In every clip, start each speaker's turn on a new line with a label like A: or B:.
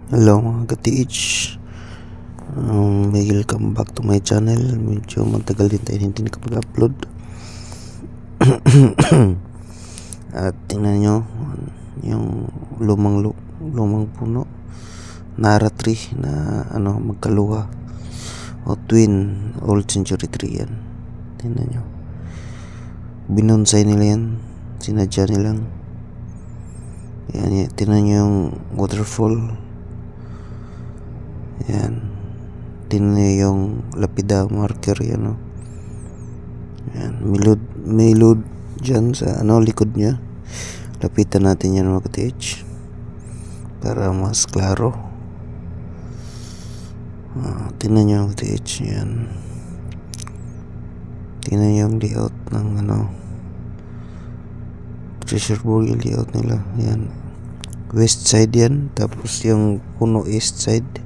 A: Hello mga ka-TH, welcome back to my channel. Medyo matagal din tayo hindi nakapag-upload. At tingnan nyo yung lumang puno, Nara tree na magkaluha o twin old century tree yan. Tingnan nyo, binonsay nila yan, sinadya nilang yan. Tingnan nyo yung waterfall. Yan, tingnan yung lapida marker yan, yan, may load dyan sa likod nya. Lapitan natin yan mga ka-TH para mas klaro. Tingnan nyo mga ka-TH, yan, tingnan yung layout ng Treasureburg, yung layout nila. Yan, west side yan, tapos yung puno east side.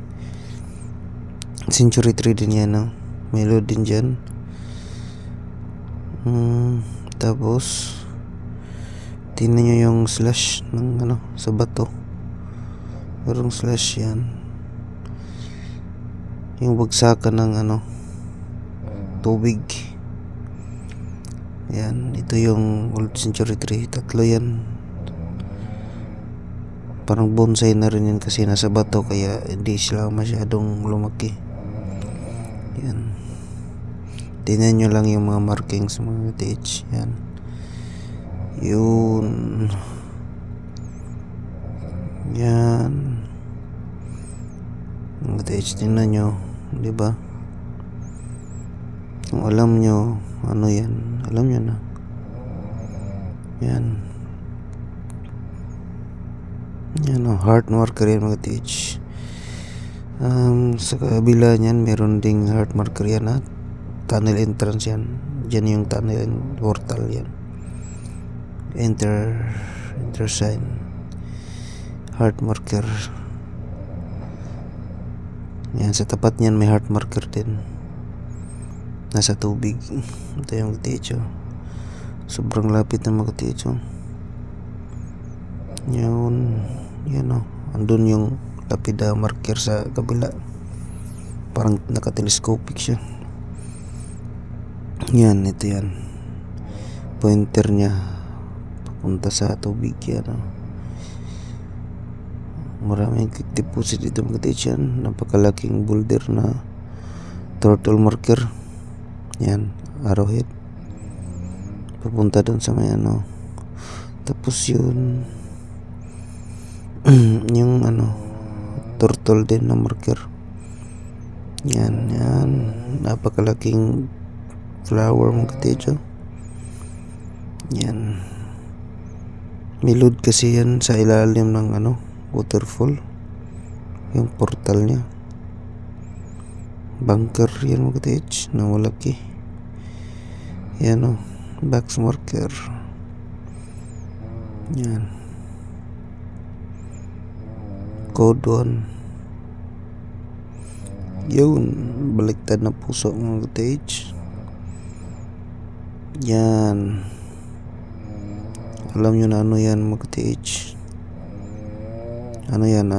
A: Century tree din yan, may load din dyan. Tapos tingnan nyo yung slash ng sa bato, merong slash yan, yung bagsakan ng tubig. Yan, ito yung old century tree, tatlo yan. Parang bonsai na rin yan kasi nasa bato, kaya hindi sila masyadong lumaki. Yan, tingnan nyo lang yung mga markings mga TH. Yan, yun, yan mga TH, tingnan nyo, diba? Kung alam nyo yan, alam nyo na. Yan, heart marker yan mga TH. Sa kabila niyan meron ding heart marker yan, tunnel entrance yan. Diyan yung tunnel portal yan. Enter sign, heart marker. Yan, sa tapat niyan may heart marker din, nasa tubig. Ito yung TH, sobrang lapit na mga TH. Yun, andun yung lapida marker sa kabila, parang nakatelescopic siya. Yan, ito yan, pointer nya papunta sa tubig. Yan, maraming quick deposit dito mga TH. Yan, napakalaking boulder na turtle marker. Yan, arrowhead papunta dun sa may tapos yun yung turtle din na marker. Yan, napakalaking flower mga ka-TH. Yan, may load kasi yan sa ilalim ng waterfall, yung portal nya. Bunker yan mga ka-TH na malaki. Yan, box marker. Yan, code 1. Yun, baliktad na puso mga ka-TH. Yan, alam nyo na yan mga ka-TH. Yan,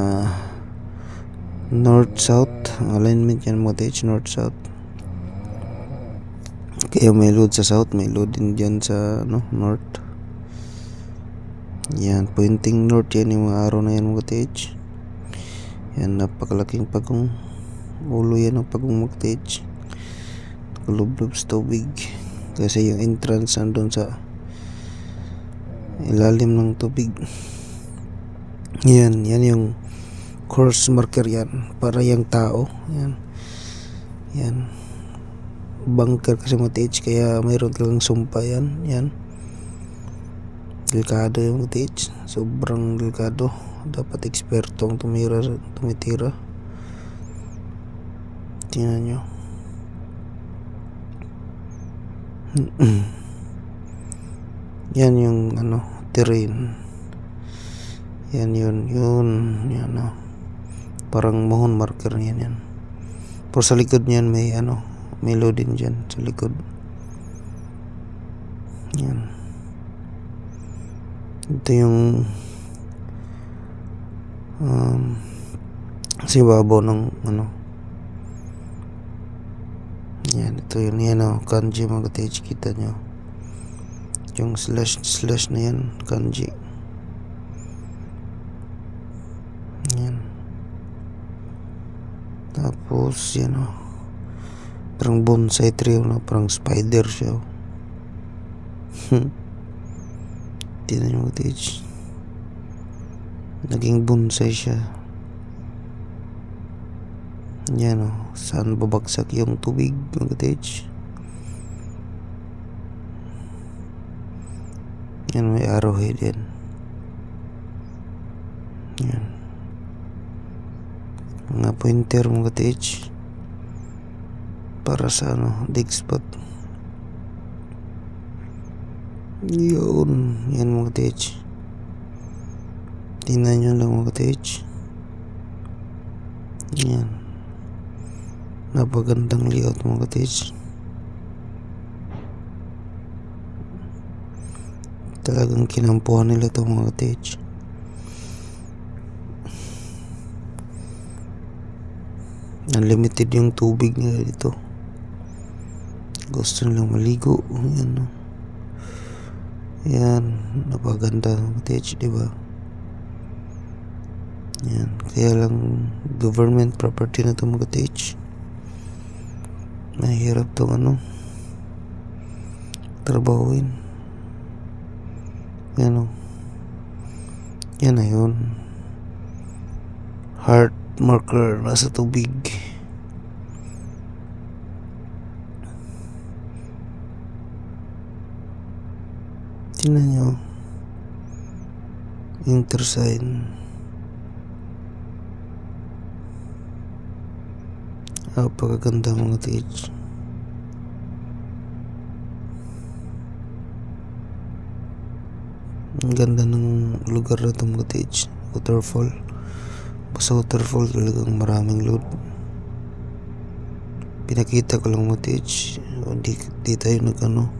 A: north south alignment yan mga TH, north south. Kaya may load sa south, may load din dyan sa north. Yan, pointing north yan yung mga arrow na yan mga TH. Yan, napakalaking pagong ulo yan ng pagong mga TH, kulublob sa tubig kasi yung entrance andun sa ilalim ng tubig. Yan yung course marker yan, para yung tao. Yan, bunker kasi mga TH, kaya mayroon talagang sumpa yan. Yan, delikado yung TH, sobrang delikado. Dapat ekspertong tumitira. Tingnan nyo. Yan yung terrain. Yan parang mohon marker yan. Pero sa likod niyan may load din dyan sa likod. Yan, ito yung sa ibabaw ng ano. Yan, ito yun, yan o, kanji mga ka-TH, kita nyo yung slash na yan, kanji. Yan, tapos yan o, parang bonsai tree no? Parang spider siya. Tignan nyo mga ka-TH, naging bonsai siya. Yan o, saan babagsak yung tubig mga ka-TH. Yan, may arrowhead yan. Yan, mga pointer mga ka-TH para sa ano, dig spot. Yun, yan mga ka-TH, tingnan nyo lang mga ka-TH. Yan, napagandang layout mga ka-TH. Talagang kinampuhan nila ito mga ka-TH. Unlimited yung tubig nila dito. Gusto nilang maligo. Yan, no? Yan, napaganda mga ka-TH, diba? Yan, kaya lang government property na ito mga ka-TH. Mahirap itong ano, trabahuin. Yan o, yan na yun, heart marker nasa tubig. Tingnan nyo, intersign. Pagkaganda mga TH. Ang ganda ng lugar na ito mga TH. Waterfall. Basta waterfall talagang maraming load. Pinakita ko lang mga TH. Di tayo nag ano,